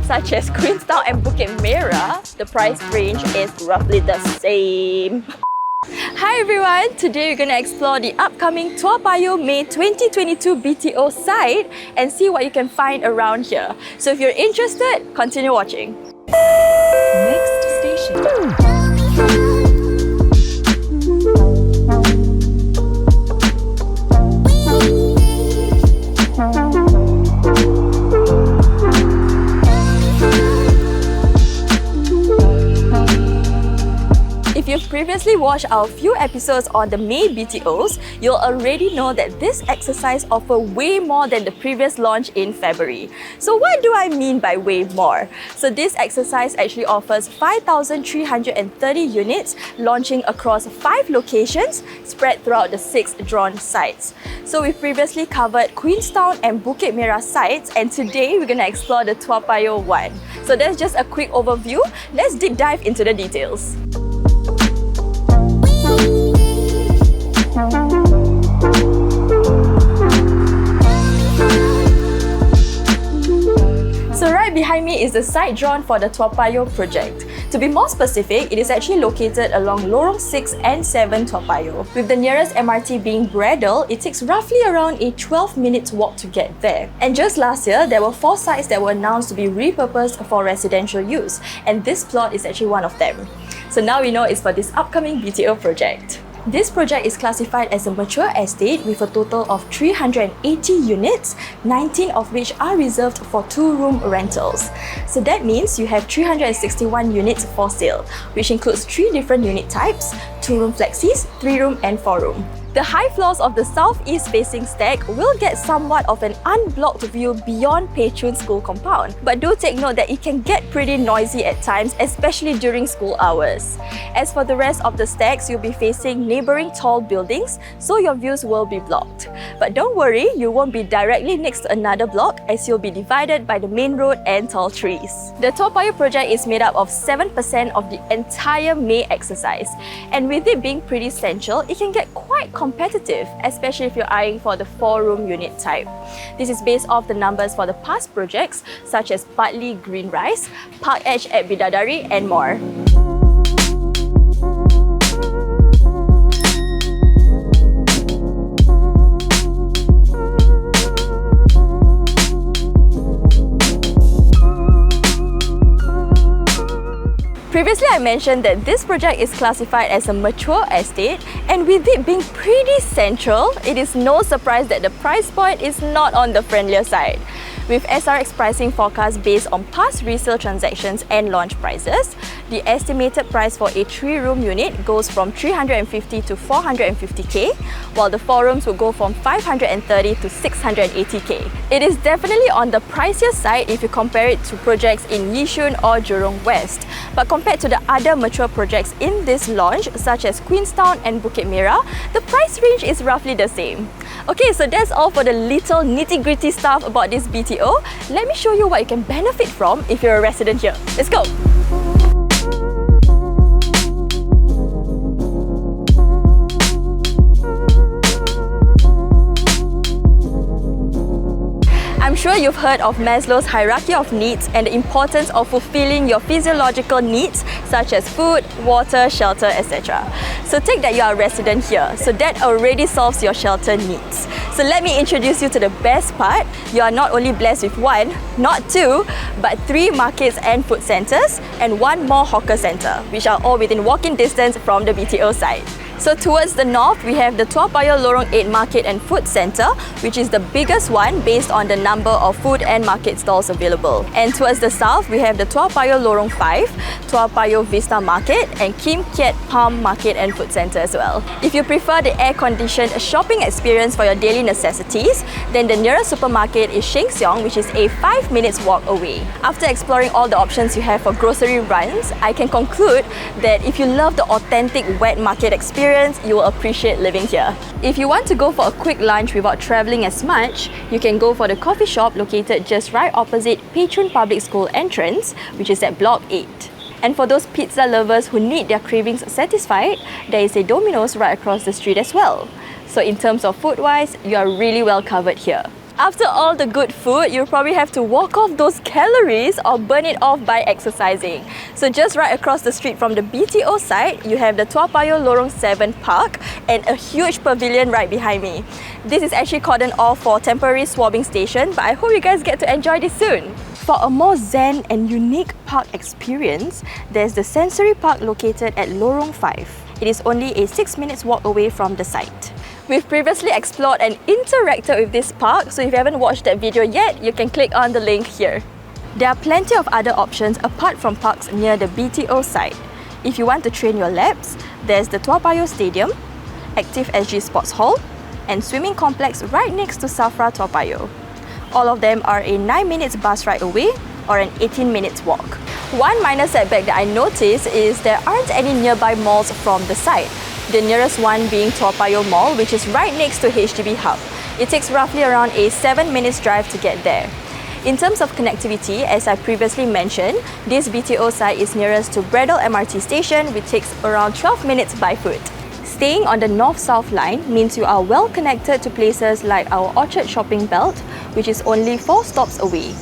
Such as Queenstown and Bukit Merah, the price range is roughly the same. Hi everyone! Today we're going to explore the upcoming Toa Payoh May 2022 BTO site and see what you can find around here. So if you're interested, continue watching. Next station. If you've previously watched our few episodes on the May BTOs, you'll already know that this exercise offers way more than the previous launch in February. So what do I mean by way more? So this exercise actually offers 5,330 units launching across 5 locations spread throughout the 6 drawn sites. So we've previously covered Queenstown and Bukit Merah sites, and today we're going to explore the Toa Payoh one. So that's just a quick overview. Let's deep dive into the details. So right behind me is the site drawn for the Toa Payoh project. To be more specific, it is actually located along Lorong 6 and 7 Toa Payoh. With the nearest MRT being Braddell, it takes roughly around a 12-minute walk to get there. And just last year, there were 4 sites that were announced to be repurposed for residential use, and this plot is actually one of them. So now we know it's for this upcoming BTO project. This project is classified as a mature estate with a total of 380 units, 19 of which are reserved for 2-room rentals. So that means you have 361 units for sale, which includes 3 different unit types: 2-room flexis, 3-room and 4-room. The high floors of the southeast facing stack will get somewhat of an unblocked view beyond Pei Chun School compound. But do take note that it can get pretty noisy at times, especially during school hours. As for the rest of the stacks, you'll be facing neighbouring tall buildings, so your views will be blocked. But don't worry, you won't be directly next to another block, as you'll be divided by the main road and tall trees. The Toa Payoh project is made up of 7% of the entire May exercise. And with it being pretty central, it can get quite competitive, especially if you're eyeing for the 4-room unit type. This is based off the numbers for the past projects such as Bartley Green Rise, Park Edge at Bidadari and more. Previously, I mentioned that this project is classified as a mature estate, and with it being pretty central, it is no surprise that the price point is not on the friendlier side. With SRX pricing forecast based on past resale transactions and launch prices, the estimated price for a 3-room unit goes from 350 to 450k, while the 4 rooms will go from 530 to 680k. It is definitely on the pricier side if you compare it to projects in Yishun or Jurong West. But compared to the other mature projects in this launch, such as Queenstown and Bukit Merah, the price range is roughly the same. Okay, so that's all for the little nitty-gritty stuff about this BTO. Let me show you what you can benefit from if you're a resident here. Let's go! I'm sure you've heard of Maslow's hierarchy of needs and the importance of fulfilling your physiological needs such as food, water, shelter, etc. So take that you are a resident here, so that already solves your shelter needs. So let me introduce you to the best part. You are not only blessed with 1, not 2, but 3 markets and food centres and 1 more hawker centre, which are all within walking distance from the BTO site. So towards the north, we have the Toa Payoh Lorong 8 Market and Food Centre, which is the biggest one based on the number of food and market stalls available. And towards the south, we have the Toa Payoh Lorong 5, Toa Payoh Vista Market and Keat Palm Market and Food Centre as well. If you prefer the air-conditioned shopping experience for your daily necessities, then the nearest supermarket is Sheng Siong, which is a 5 minutes walk away. After exploring all the options you have for grocery runs, I can conclude that if you love the authentic wet market experience, you will appreciate living here. If you want to go for a quick lunch without travelling as much, you can go for the coffee shop located just right opposite Pei Chun Public School entrance, which is at Block 8. And for those pizza lovers who need their cravings satisfied, there is a Domino's right across the street as well. So in terms of food-wise, you are really well covered here. After all the good food, you probably have to walk off those calories or burn it off by exercising. So just right across the street from the BTO site, you have the Toa Payoh Lorong 7 Park and a huge pavilion right behind me. This is actually cordoned off for temporary swabbing station, but I hope you guys get to enjoy this soon. For a more zen and unique park experience, there's the Sensory Park located at Lorong 5. It is only a 6 minutes walk away from the site. We've previously explored and interacted with this park, so if you haven't watched that video yet, you can click on the link here. There are plenty of other options apart from parks near the BTO site. If you want to train your laps, there's the Toa Payoh Stadium, Active SG Sports Hall, and swimming complex right next to Safra Toa Payoh. All of them are a 9 minutes bus ride away or an 18 minutes walk. One minor setback that I noticed is there aren't any nearby malls from the site. The nearest one being Toa Payoh Mall, which is right next to HDB Hub. It takes roughly around a 7 minutes drive to get there. In terms of connectivity, as I previously mentioned, this BTO site is nearest to Braddell MRT station, which takes around 12 minutes by foot. Staying on the north-south line means you are well connected to places like our Orchard shopping belt, which is only 4 stops away.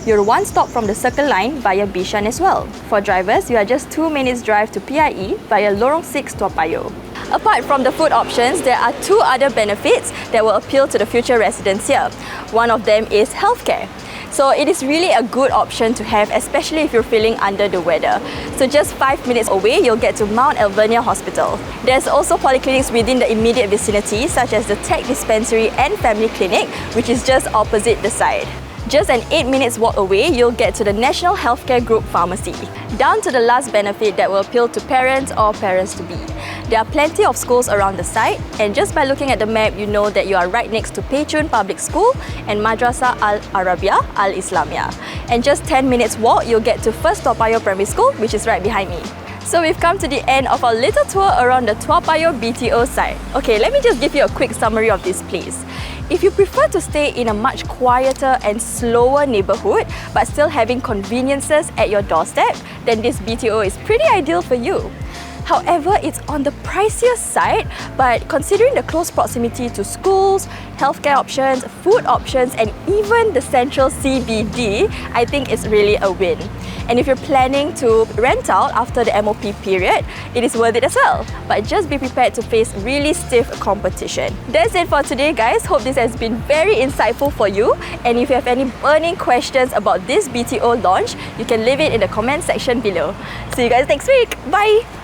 You're 1 stop from the Circle Line via Bishan as well. For drivers, you are just 2 minutes drive to PIE via Lorong 6 Toa Payoh. Apart from the food options, there are 2 other benefits that will appeal to the future residents here. One of them is healthcare. So it is really a good option to have, especially if you're feeling under the weather. So just 5 minutes away, you'll get to Mount Alvernia Hospital. There's also polyclinics within the immediate vicinity, such as the Tech Dispensary and Family Clinic, which is just opposite the site. Just an 8 minutes walk away, you'll get to the National Healthcare Group Pharmacy. Down to the last benefit that will appeal to parents or parents-to-be. There are plenty of schools around the site, and just by looking at the map, you know that you are right next to Pei Chun Public School and Madrasah al-arabiah al-Islamiyah. And just 10 minutes walk, you'll get to First Toa Payoh Primary School, which is right behind me. So we've come to the end of our little tour around the Toa Payoh BTO site. Okay, let me just give you a quick summary of this place. If you prefer to stay in a much quieter and slower neighbourhood, but still having conveniences at your doorstep, then this BTO is pretty ideal for you. However, it's on the pricier side, but considering the close proximity to schools, healthcare options, food options, and even the central CBD, I think it's really a win. And if you're planning to rent out after the MOP period, it is worth it as well. But just be prepared to face really stiff competition. That's it for today, guys. Hope this has been very insightful for you. And if you have any burning questions about this BTO launch, you can leave it in the comment section below. See you guys next week. Bye!